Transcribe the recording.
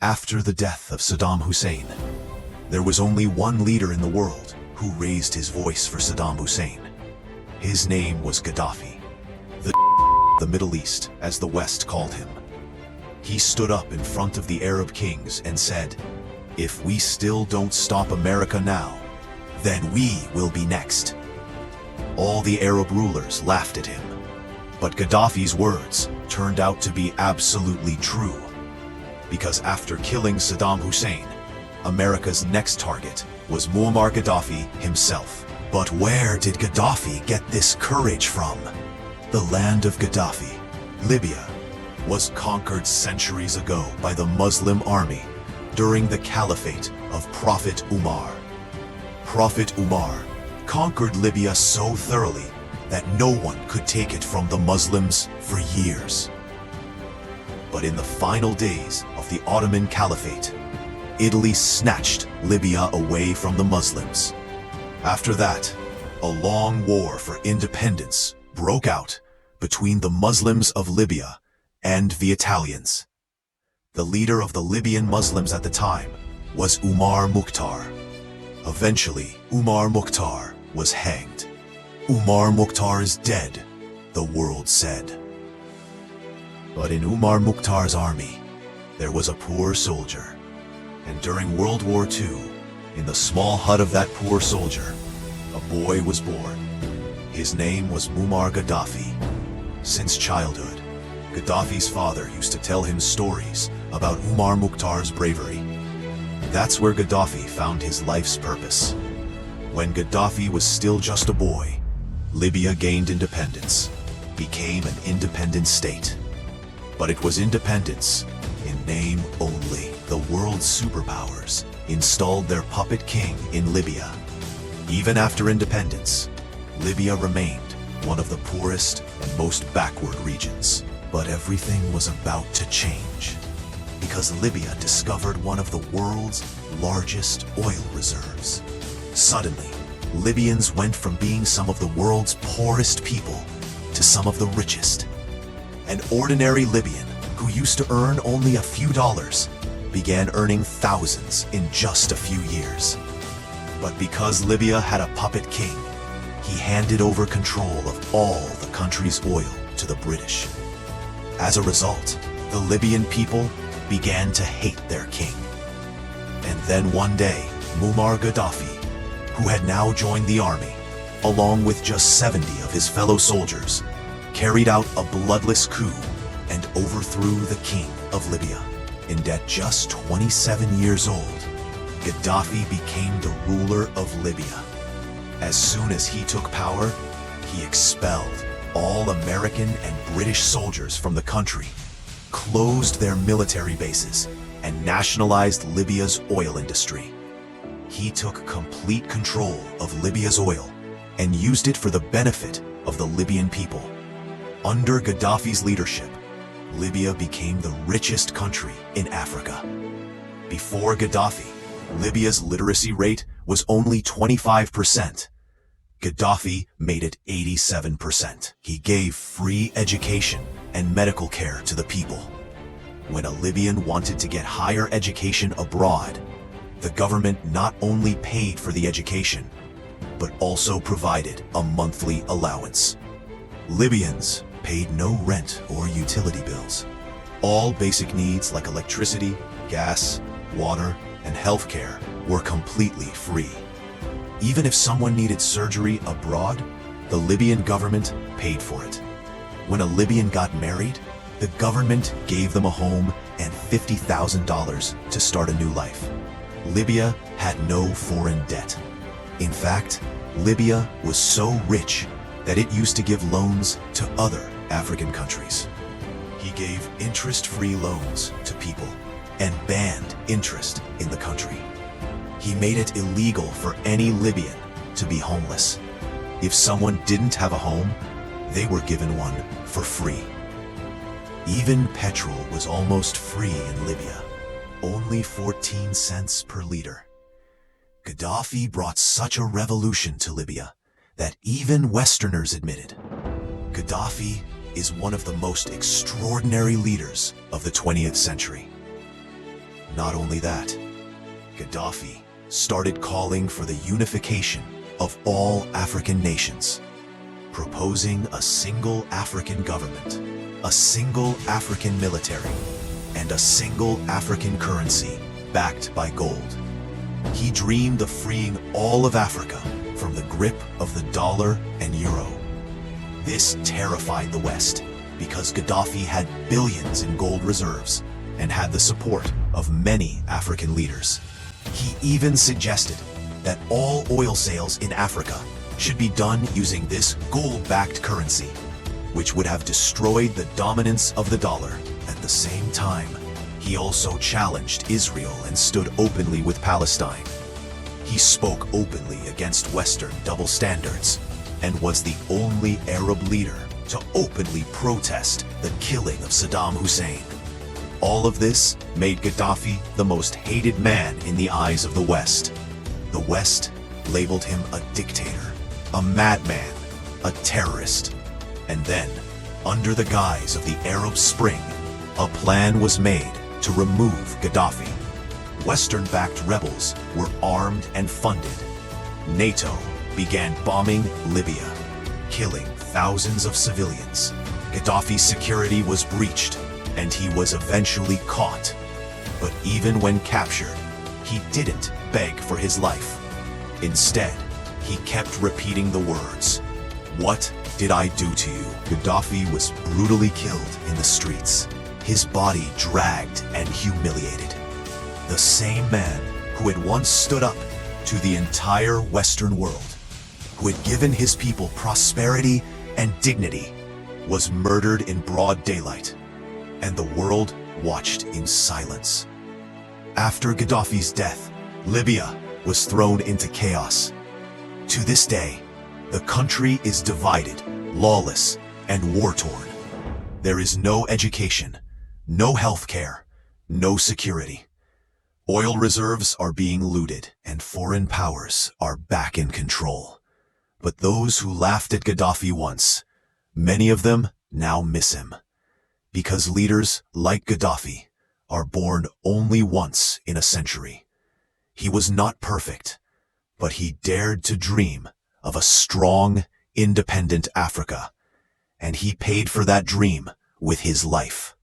After the death of Saddam Hussein, there was only one leader in the world who raised his voice for Saddam Hussein. His name was Gaddafi, the Middle East, as the West called him. He stood up in front of the Arab kings and said, "If we still don't stop America now, then we will be next." All the Arab rulers laughed at him, but Gaddafi's words turned out to be absolutely true. Because after killing Saddam Hussein, America's next target was Muammar Gaddafi himself. But where did Gaddafi get this courage from? The land of Gaddafi, Libya, was conquered centuries ago by the Muslim army during the caliphate of Prophet Umar. Prophet Umar conquered Libya so thoroughly that no one could take it from the Muslims for years. But in the final days of the Ottoman Caliphate, Italy snatched Libya away from the Muslims. After that, a long war for independence broke out between the Muslims of Libya and the Italians. The leader of the Libyan Muslims at the time was Umar Mukhtar. Eventually, Umar Mukhtar was hanged. "Umar Mukhtar is dead," the world said. But in Umar Mukhtar's army, there was a poor soldier. And during World War II, in the small hut of that poor soldier, a boy was born. His name was Muammar Gaddafi. Since childhood, Gaddafi's father used to tell him stories about Umar Mukhtar's bravery. That's where Gaddafi found his life's purpose. When Gaddafi was still just a boy, Libya gained independence, became an independent state. But it was independence in name only. The world's superpowers installed their puppet king in Libya. Even after independence, Libya remained one of the poorest and most backward regions. But everything was about to change, because Libya discovered one of the world's largest oil reserves. Suddenly, Libyans went from being some of the world's poorest people to some of the richest. An ordinary Libyan who used to earn only a few dollars began earning thousands in just a few years. But because Libya had a puppet king, he handed over control of all the country's oil to the British. As a result, the Libyan people began to hate their king. And then one day, Muammar Gaddafi, who had now joined the army, along with just 70 of his fellow soldiers, carried out a bloodless coup and overthrew the king of Libya. And at just 27 years old, Gaddafi became the ruler of Libya. As soon as he took power, he expelled all American and British soldiers from the country, closed their military bases, and nationalized Libya's oil industry. He took complete control of Libya's oil and used it for the benefit of the Libyan people. Under Gaddafi's leadership, Libya became the richest country in Africa. Before Gaddafi, Libya's literacy rate was only 25%. Gaddafi made it 87%. He gave free education and medical care to the people. When a Libyan wanted to get higher education abroad, the government not only paid for the education, but also provided a monthly allowance. Libyans paid no rent or utility bills. All basic needs like electricity, gas, water, and healthcare were completely free. Even if someone needed surgery abroad, the Libyan government paid for it. When a Libyan got married, the government gave them a home and $50,000 to start a new life. Libya had no foreign debt. In fact, Libya was so rich that it used to give loans to other African countries. He gave interest-free loans to people and banned interest in the country. He made it illegal for any Libyan to be homeless. If someone didn't have a home, they were given one for free. Even petrol was almost free in Libya, only 14 cents per liter. Gaddafi brought such a revolution to Libya that even Westerners admitted. Gaddafi is one of the most extraordinary leaders of the 20th century. Not only that, Gaddafi started calling for the unification of all African nations, proposing a single African government, a single African military, and a single African currency backed by gold. He dreamed of freeing all of Africa from the grip of the dollar and euro. This terrified the West because Gaddafi had billions in gold reserves and had the support of many African leaders. He even suggested that all oil sales in Africa should be done using this gold-backed currency, which would have destroyed the dominance of the dollar. At the same time, he also challenged Israel and stood openly with Palestine. He spoke openly against Western double standards and was the only Arab leader to openly protest the killing of Saddam Hussein. All of this made Gaddafi the most hated man in the eyes of the West. The West labeled him a dictator, a madman, a terrorist. And then, under the guise of the Arab Spring, a plan was made to remove Gaddafi. Western-backed rebels were armed and funded. NATO began bombing Libya, killing thousands of civilians. Gaddafi's security was breached, and he was eventually caught. But even when captured, he didn't beg for his life. Instead, he kept repeating the words, "What did I do to you?" Gaddafi was brutally killed in the streets, his body dragged and humiliated. The same man who had once stood up to the entire Western world, who had given his people prosperity and dignity, was murdered in broad daylight, and the world watched in silence. After Gaddafi's death, Libya was thrown into chaos. To this day, the country is divided, lawless, and war-torn. There is no education, no health care, no security. Oil reserves are being looted, and foreign powers are back in control. But those who laughed at Gaddafi once, many of them now miss him. Because leaders like Gaddafi are born only once in a century. He was not perfect, but he dared to dream of a strong, independent Africa, and he paid for that dream with his life.